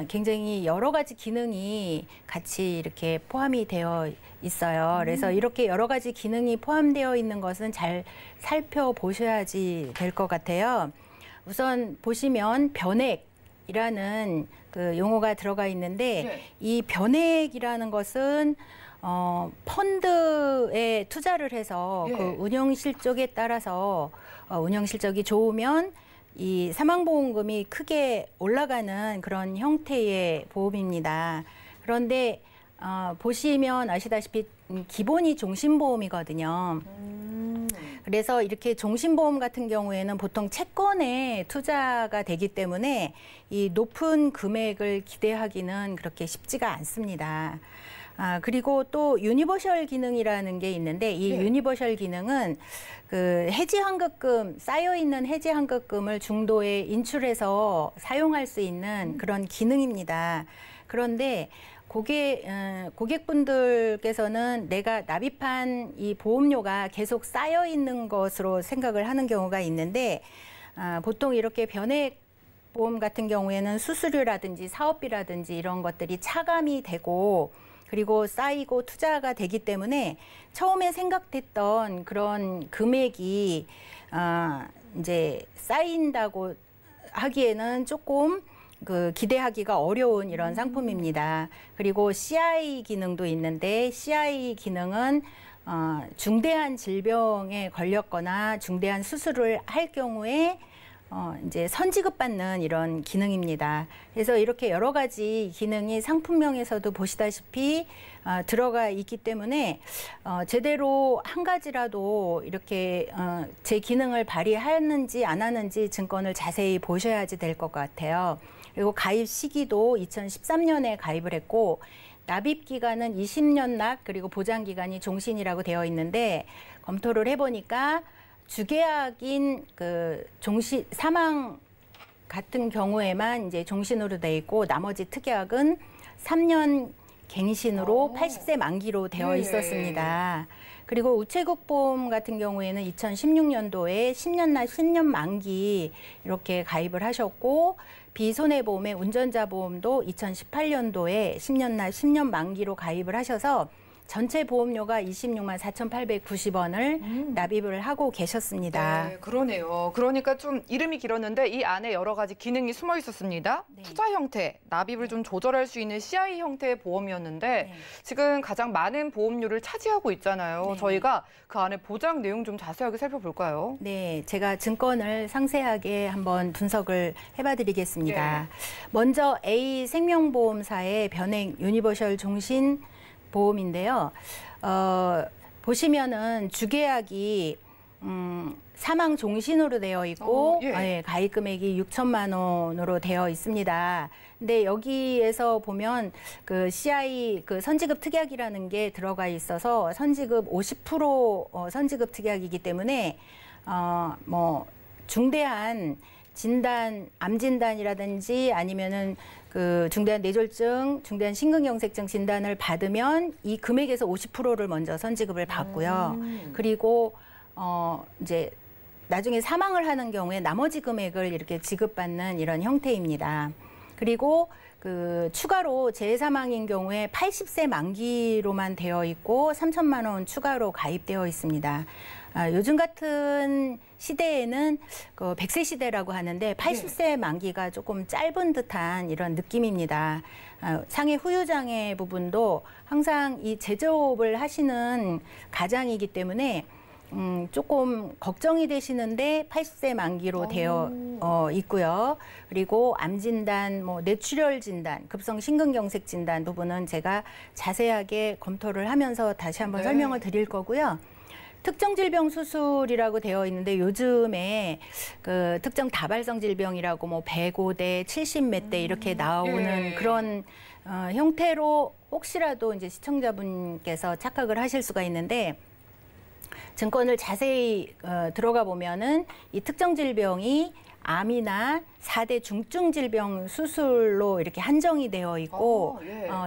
굉장히 여러 가지 기능이 같이 이렇게 포함이 되어 있어요. 그래서 이렇게 여러 가지 기능이 포함되어 있는 것은 잘 살펴보셔야지 될 것 같아요. 우선 보시면 변액이라는 그 용어가 들어가 있는데 네. 이 변액이라는 것은 펀드에 투자를 해서 예. 그 운영 실적에 따라서 운영 실적이 좋으면 이 사망보험금이 크게 올라가는 그런 형태의 보험입니다. 그런데 보시면 아시다시피 기본이 종신보험이거든요. 그래서 이렇게 종신보험 같은 경우에는 보통 채권에 투자가 되기 때문에 이 높은 금액을 기대하기는 그렇게 쉽지가 않습니다. 그리고 또 유니버셜 기능이라는 게 있는데 이 네. 유니버셜 기능은 그 해지 환급금, 쌓여 있는 해지 환급금을 중도에 인출해서 사용할 수 있는 그런 기능입니다. 그런데 고객분들께서는 내가 납입한 이 보험료가 계속 쌓여 있는 것으로 생각을 하는 경우가 있는데 보통 이렇게 변액 보험 같은 경우에는 수수료라든지 사업비라든지 이런 것들이 차감이 되고 그리고 쌓이고 투자가 되기 때문에 처음에 생각했던 그런 금액이 이제 쌓인다고 하기에는 조금 기대하기가 어려운 이런 상품입니다. 그리고 CI 기능도 있는데 CI 기능은 중대한 질병에 걸렸거나 중대한 수술을 할 경우에 이제 선지급받는 이런 기능입니다. 그래서 이렇게 여러 가지 기능이 상품명에서도 보시다시피 들어가 있기 때문에 제대로 한 가지라도 이렇게 제 기능을 발휘하는지 안 하는지 증권을 자세히 보셔야지 될 것 같아요. 그리고 가입 시기도 2013년에 가입을 했고 납입 기간은 20년 납 그리고 보장 기간이 종신이라고 되어 있는데 검토를 해보니까 주계약인 종신 사망 같은 경우에만 이제 종신으로 돼 있고 나머지 특약은 3년 갱신으로 80세 만기로 되어 네. 있었습니다. 그리고 우체국 보험 같은 경우에는 2016년도에 10년나 10년 만기 이렇게 가입을 하셨고 비손해보험의 운전자 보험도 2018년도에 10년나 10년 만기로 가입을 하셔서 전체 보험료가 26만 4,890원을 납입을 하고 계셨습니다. 네, 그러네요. 그러니까 좀 이름이 길었는데 이 안에 여러 가지 기능이 숨어 있었습니다. 네. 투자 형태, 납입을 좀 조절할 수 있는 CI 형태의 보험이었는데 네. 지금 가장 많은 보험료를 차지하고 있잖아요. 네. 저희가 그 안에 보장 내용 좀 자세하게 살펴볼까요? 네, 제가 증권을 상세하게 한번 분석을 해봐드리겠습니다. 네. 먼저 A 생명보험사의 변액 유니버셜 종신 보험인데요. 보시면은 주계약이 사망 종신으로 되어 있고 예. 가입 금액이 6천만 원으로 되어 있습니다. 근데 여기에서 보면 그 CI 그 선지급 특약이라는 게 들어가 있어서 선지급 50% 선지급 특약이기 때문에 뭐 중대한 진단, 암 진단이라든지 아니면은 그 중대한 뇌졸중, 중대한 심근경색증 진단을 받으면 이 금액에서 50%를 먼저 선지급을 받고요. 그리고 이제 나중에 사망을 하는 경우에 나머지 금액을 이렇게 지급받는 이런 형태입니다. 그리고 그 추가로 재사망인 경우에 80세 만기로만 되어 있고 3천만 원 추가로 가입되어 있습니다. 요즘 같은 시대에는 그 100세 시대라고 하는데 80세 만기가 조금 짧은 듯한 이런 느낌입니다. 상해 후유장애 부분도 항상 이 제조업을 하시는 가장이기 때문에 조금 걱정이 되시는데 80세 만기로 되어 있고요. 그리고 암 진단, 뭐 뇌출혈 진단, 급성 심근경색 진단 부분은 제가 자세하게 검토를 하면서 다시 한번 설명을 드릴 거고요. 특정 질병 수술이라고 되어 있는데 요즘에 그 특정 다발성 질병이라고 뭐 105대, 70 몇 대 이렇게 나오는 그런 형태로 혹시라도 이제 시청자분께서 착각을 하실 수가 있는데 증권을 자세히 들어가 보면은 이 특정 질병이 암이나 4대 중증 질병 수술로 이렇게 한정이 되어 있고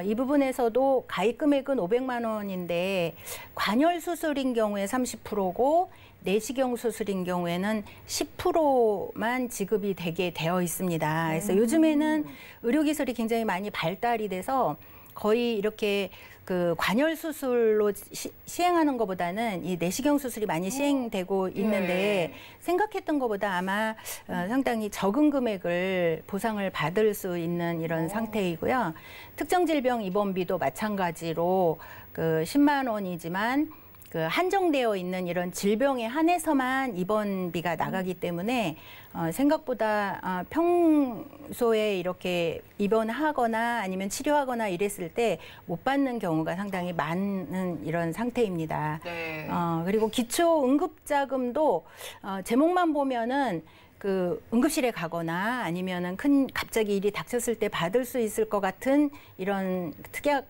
이 부분에서도 가입 금액은 500만 원인데 관열 수술인 경우에 30%고 내시경 수술인 경우에는 10%만 지급이 되게 되어 있습니다. 그래서 요즘에는 의료기술이 굉장히 많이 발달이 돼서 거의 이렇게 그 관열 수술로 시행하는 것보다는 이 내시경 수술이 많이 시행되고 있는데 생각했던 것보다 아마 상당히 적은 금액을 보상을 받을 수 있는 이런 상태이고요. 특정 질병 입원비도 마찬가지로 그 10만 원이지만 그 한정되어 있는 이런 질병에 한해서만 입원비가 나가기 때문에 생각보다 평소에 이렇게 입원하거나 아니면 치료하거나 이랬을 때 못 받는 경우가 상당히 많은 이런 상태입니다. 네. 그리고 기초 응급자금도 제목만 보면은 그 응급실에 가거나 아니면은 갑자기 일이 닥쳤을 때 받을 수 있을 것 같은 이런 특약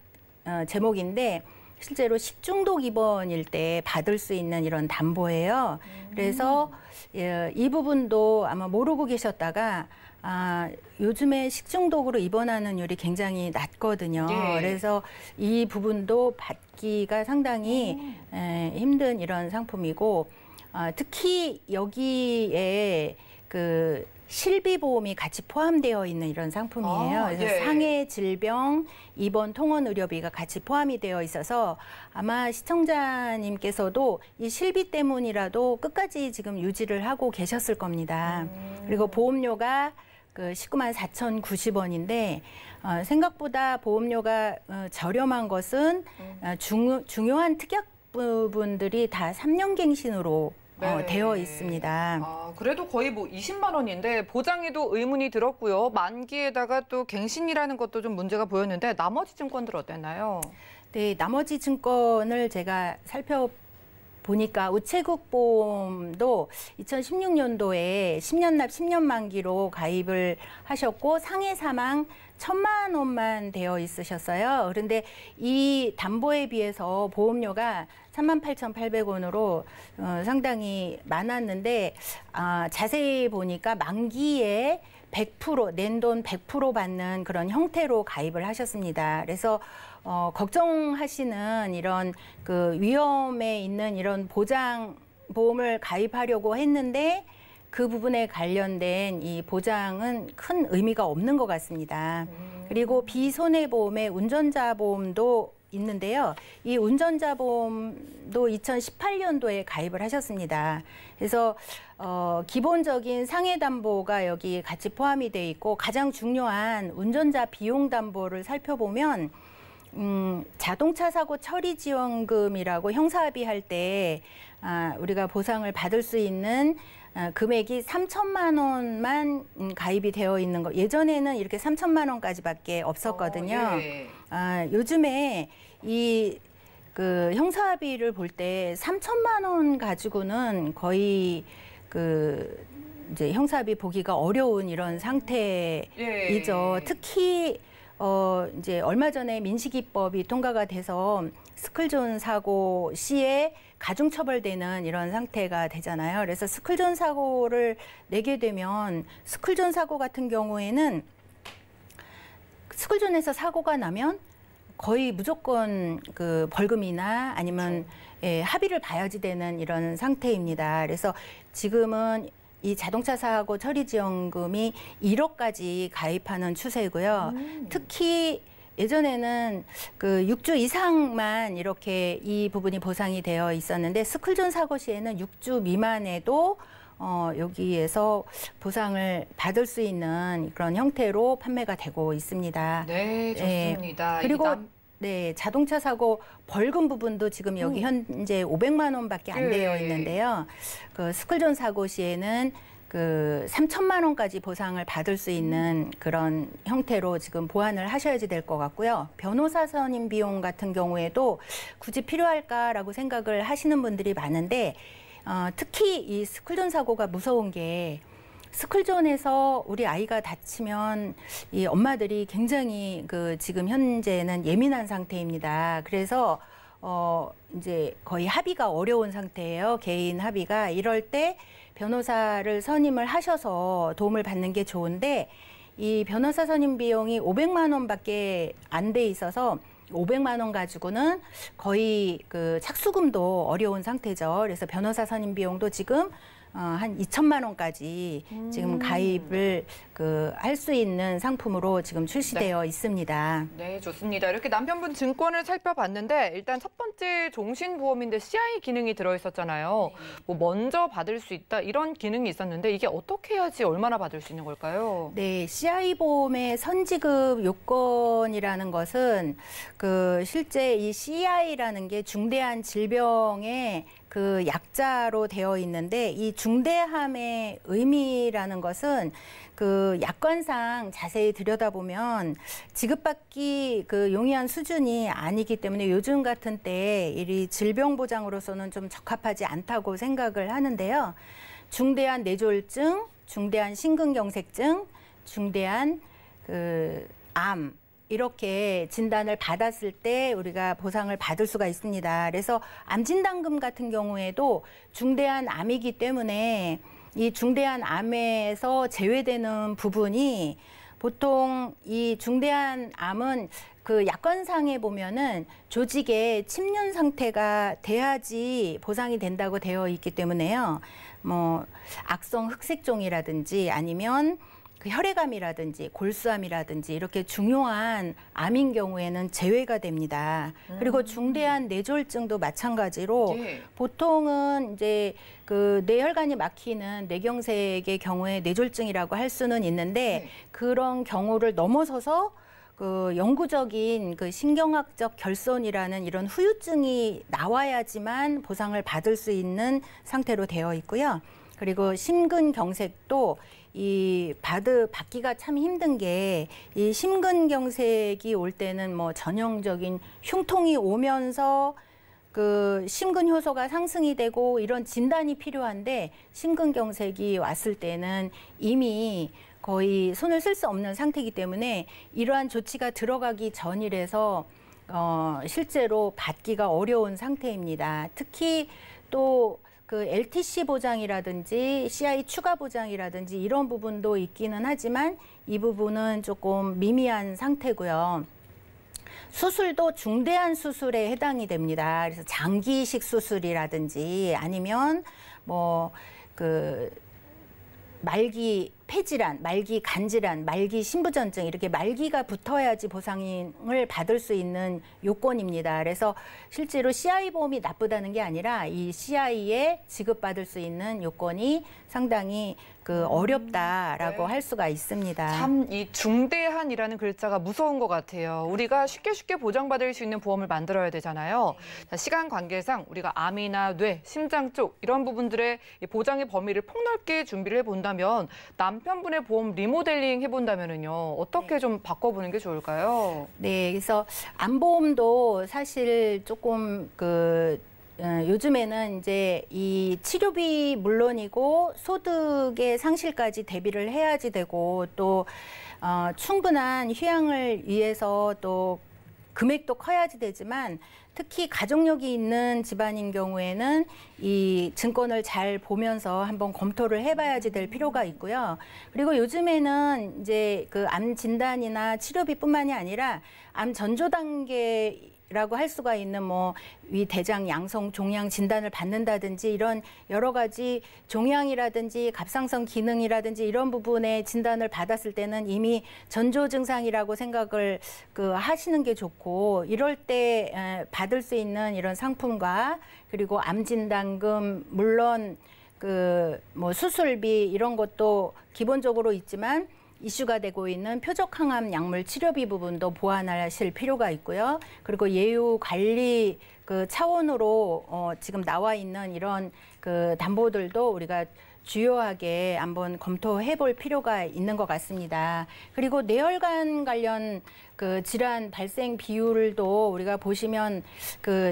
제목인데 실제로 식중독 입원일 때 받을 수 있는 이런 담보예요. 그래서 이 부분도 아마 모르고 계셨다가 요즘에 식중독으로 입원하는 율이 굉장히 낮거든요. 그래서 이 부분도 받기가 상당히 힘든 이런 상품이고 특히 여기에 그 실비보험이 같이 포함되어 있는 이런 상품이에요. 그래서 상해 질병, 입원 통원 의료비가 같이 포함이 되어 있어서 아마 시청자님께서도 이 실비 때문이라도 끝까지 지금 유지를 하고 계셨을 겁니다. 그리고 보험료가 그 19만 4,090원인데 생각보다 보험료가 저렴한 것은 중요한 특약 부분들이 다 3년 갱신으로 되어 있습니다. 그래도 거의 뭐 20만 원인데 보장에도 의문이 들었고요. 만기에다가 또 갱신이라는 것도 좀 문제가 보였는데 나머지 증권들 어땠나요? 네, 나머지 증권을 제가 살펴보니까 우체국 보험도 2016년도에 10년 납 10년 만기로 가입을 하셨고 상해 사망 1,000만 원만 되어 있으셨어요. 그런데 이 담보에 비해서 보험료가 38,800원으로 상당히 많았는데 자세히 보니까 만기에 100% 낸돈 100% 받는 그런 형태로 가입을 하셨습니다. 그래서 걱정하시는 이런 그 위험에 있는 이런 보장 보험을 가입하려고 했는데 그 부분에 관련된 이 보장은 큰 의미가 없는 것 같습니다. 그리고 비손해보험의 운전자 보험도 있는데요. 이 운전자 보험도 2018년도에 가입을 하셨습니다. 그래서 기본적인 상해 담보가 여기 같이 포함이 돼 있고 가장 중요한 운전자 비용 담보를 살펴보면 자동차 사고 처리 지원금이라고 형사합의할 때 우리가 보상을 받을 수 있는 금액이 3천만 원만 가입이 되어 있는 거. 예전에는 이렇게 3천만 원까지밖에 없었거든요. 예. 요즘에 이 그 형사합의를 볼 때 3천만 원 가지고는 거의 그 이제 형사합의 보기가 어려운 이런 상태이죠. 예. 특히 이제 얼마 전에 민식이법이 통과가 돼서 스쿨존 사고 시에 가중처벌되는 이런 상태가 되잖아요. 그래서 스쿨존 사고를 내게 되면 스쿨존 사고 같은 경우에는 스쿨존에서 사고가 나면 거의 무조건 그 벌금이나 아니면 예, 합의를 봐야지 되는 이런 상태입니다. 그래서 지금은 이 자동차 사고 처리 지원금이 1억까지 가입하는 추세고요. 특히 예전에는 그 6주 이상만 이렇게 이 부분이 보상이 되어 있었는데 스쿨존 사고 시에는 6주 미만에도 여기에서 보상을 받을 수 있는 그런 형태로 판매가 되고 있습니다. 네, 좋습니다. 그리고 네, 자동차 사고 벌금 부분도 지금 여기 현재 500만 원밖에 안 되어 있는데요. 그 스쿨존 사고 시에는 그 3천만 원까지 보상을 받을 수 있는 그런 형태로 지금 보완을 하셔야지 될 것 같고요. 변호사 선임 비용 같은 경우에도 굳이 필요할까라고 생각을 하시는 분들이 많은데 특히 이 스쿨존 사고가 무서운 게 스쿨존에서 우리 아이가 다치면 이 엄마들이 굉장히 그 지금 현재는 예민한 상태입니다. 그래서 이제 거의 합의가 어려운 상태예요. 개인 합의가. 이럴 때 변호사를 선임을 하셔서 도움을 받는 게 좋은데 이 변호사 선임 비용이 500만 원밖에 안 돼 있어서 500만 원 가지고는 거의 그 착수금도 어려운 상태죠. 그래서 변호사 선임 비용도 지금 한 2천만 원까지 지금 가입을 할 수 있는 상품으로 지금 출시되어 있습니다. 네, 좋습니다. 이렇게 남편분 증권을 살펴봤는데 일단 첫 번째 종신보험인데 CI 기능이 들어있었잖아요. 뭐 먼저 받을 수 있다 이런 기능이 있었는데 이게 어떻게 해야지 얼마나 받을 수 있는 걸까요? 네, CI 보험의 선지급 요건이라는 것은 그 실제 이 CI라는 게 중대한 질병의 그 약자로 되어 있는데 이 중대함의 의미라는 것은 그 약관상 자세히 들여다보면 지급받기 그 용이한 수준이 아니기 때문에 요즘 같은 때에 이 질병 보장으로서는 좀 적합하지 않다고 생각을 하는데요. 중대한 뇌졸중, 중대한 심근경색증, 중대한 그 암 이렇게 진단을 받았을 때 우리가 보상을 받을 수가 있습니다. 그래서 암진단금 같은 경우에도 중대한 암이기 때문에 이 중대한 암에서 제외되는 부분이 보통 이 중대한 암은 그 약관상에 보면은 조직의 침륜 상태가 돼야지 보상이 된다고 되어 있기 때문에요. 뭐 악성 흑색종이라든지 아니면 그 혈액암이라든지 골수암이라든지 이렇게 중요한 암인 경우에는 제외가 됩니다. 그리고 중대한 뇌졸중도 마찬가지로 보통은 이제 그 뇌혈관이 막히는 뇌경색의 경우에 뇌졸중이라고 할 수는 있는데 그런 경우를 넘어서서 그 영구적인 그 신경학적 결손이라는 이런 후유증이 나와야지만 보상을 받을 수 있는 상태로 되어 있고요. 그리고 심근경색도 이 받기가 참 힘든 게 이 심근경색이 올 때는 뭐 전형적인 흉통이 오면서 그 심근 효소가 상승이 되고 이런 진단이 필요한데 심근경색이 왔을 때는 이미 거의 손을 쓸 수 없는 상태이기 때문에 이러한 조치가 들어가기 전이라서 실제로 받기가 어려운 상태입니다. 특히 또 그 LTC 보장이라든지 CI 추가 보장이라든지 이런 부분도 있기는 하지만 이 부분은 조금 미미한 상태고요. 수술도 중대한 수술에 해당이 됩니다. 그래서 장기이식 수술이라든지 아니면 뭐 그 말기 폐질환, 말기 간질환, 말기 신부전증 이렇게 말기가 붙어야지 보상을 받을 수 있는 요건입니다. 그래서 실제로 CI 보험이 나쁘다는 게 아니라 이 CI에 지급받을 수 있는 요건이 상당히 그 어렵다라고 네. 할 수가 있습니다. 참 이 중대한이라는 글자가 무서운 것 같아요. 우리가 쉽게 보장받을 수 있는 보험을 만들어야 되잖아요. 자, 시간 관계상 우리가 암이나 뇌, 심장 쪽 이런 부분들의 보장의 범위를 폭넓게 준비를 해본다면 남편분의 보험 리모델링 해본다면은요 어떻게 좀 바꿔보는 게 좋을까요? 네, 그래서 암보험도 사실 조금 요즘에는 이제 이 치료비 물론이고 소득의 상실까지 대비를 해야지 되고 또 충분한 휴양을 위해서 또 금액도 커야지 되지만 특히 가족력이 있는 집안인 경우에는 이 증권을 잘 보면서 한번 검토를 해봐야지 될 필요가 있고요. 그리고 요즘에는 이제 그 암 진단이나 치료비뿐만이 아니라 암 전조 단계라고 할 수가 있는 뭐 위 대장 양성 종양 진단을 받는다든지 이런 여러 가지 종양이라든지 갑상선 기능이라든지 이런 부분의 진단을 받았을 때는 이미 전조 증상이라고 생각을 하시는 게 좋고 이럴 때 받을 수 있는 이런 상품과 그리고 암 진단금 물론 뭐 수술비 이런 것도 기본적으로 있지만 이슈가 되고 있는 표적 항암 약물 치료비 부분도 보완하실 필요가 있고요. 그리고 예우 관리 차원으로 지금 나와 있는 이런 담보들도 우리가 주요하게 한번 검토해 볼 필요가 있는 것 같습니다. 그리고 뇌혈관 관련 질환 발생 비율도 우리가 보시면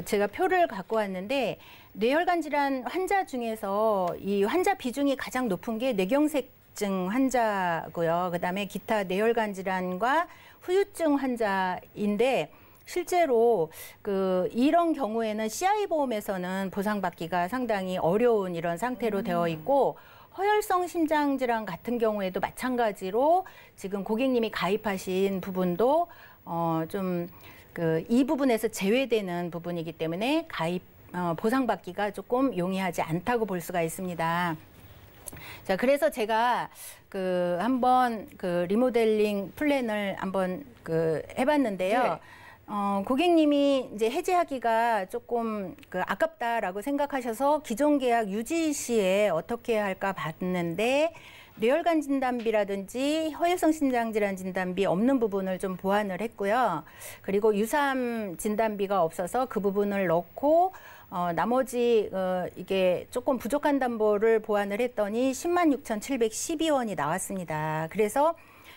제가 표를 갖고 왔는데 뇌혈관 질환 환자 중에서 이 환자 비중이 가장 높은 게 뇌경색증 환자고요. 그다음에 기타 뇌혈관 질환과 후유증 환자인데 실제로 이런 경우에는 CI 보험에서는 보상받기가 상당히 어려운 이런 상태로 되어 있고 허혈성 심장 질환 같은 경우에도 마찬가지로 지금 고객님이 가입하신 부분도 좀 이 부분에서 제외되는 부분이기 때문에 보상받기가 조금 용이하지 않다고 볼 수가 있습니다. 자, 그래서 제가 한번 리모델링 플랜을 한번 해봤는데요. 네. 고객님이 이제 해지하기가 조금 아깝다라고 생각하셔서 기존 계약 유지 시에 어떻게 할까 봤는데 뇌혈관 진단비라든지 허혈성 심장질환 진단비 없는 부분을 좀 보완을 했고요. 그리고 유사암 진단비가 없어서 그 부분을 넣고 나머지 이게 조금 부족한 담보를 보완을 했더니 106,712원이 나왔습니다. 그래서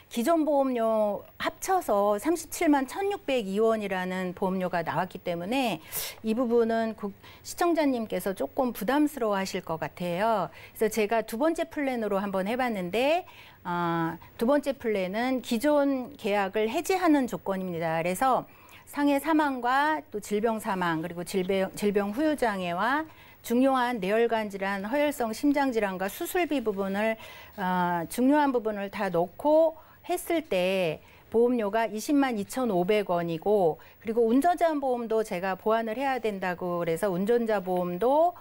기존 보험료 합쳐서 37만 1,602원이라는 보험료가 나왔기 때문에 이 부분은 시청자님께서 조금 부담스러워 하실 것 같아요. 그래서 제가 두 번째 플랜으로 한번 해봤는데 두 번째 플랜은 기존 계약을 해지하는 조건입니다. 그래서 상해 사망과 또 질병 사망 그리고 질병 후유 장애와 중요한 뇌혈관 질환, 허혈성 심장 질환과 수술비 부분을 중요한 부분을 다 넣고 했을 때 보험료가 20만 2,500원이고 그리고 운전자 보험도 제가 보완을 해야 된다고 그래서 운전자 보험도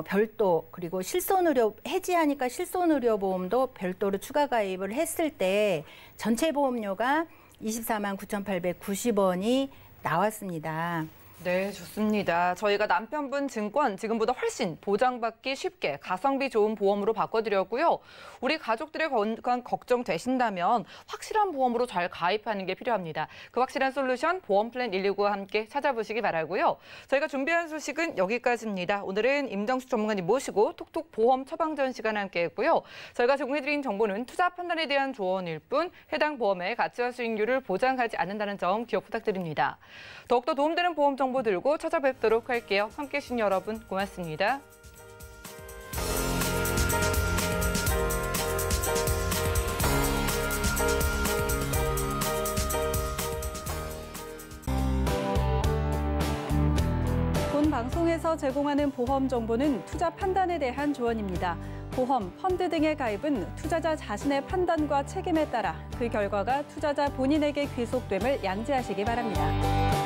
별도 그리고 실손의료 해지하니까 실손의료 보험도 별도로 추가 가입을 했을 때 전체 보험료가 24만 9,890원이 나왔습니다. 네, 좋습니다. 저희가 남편분 증권 지금보다 훨씬 보장받기 쉽게 가성비 좋은 보험으로 바꿔드렸고요. 우리 가족들의 건강 걱정되신다면 확실한 보험으로 잘 가입하는 게 필요합니다. 그 확실한 솔루션 보험 플랜 119와 함께 찾아보시기 바라고요. 저희가 준비한 소식은 여기까지입니다. 오늘은 임정수 전문가님 모시고 톡톡 보험 처방전 시간 함께 했고요. 저희가 제공해드린 정보는 투자 판단에 대한 조언일 뿐 해당 보험의 가치와 수익률을 보장하지 않는다는 점 기억 부탁드립니다. 더욱더 도움되는 보험 정보 들고 찾아뵙도록 할게요. 함께해 주신 여러분 고맙습니다. 본 방송에서 제공하는 보험 정보는 투자 판단에 대한 조언입니다. 보험, 펀드 등의 가입은 투자자 자신의 판단과 책임에 따라 그 결과가 투자자 본인에게 귀속됨을 양지하시기 바랍니다.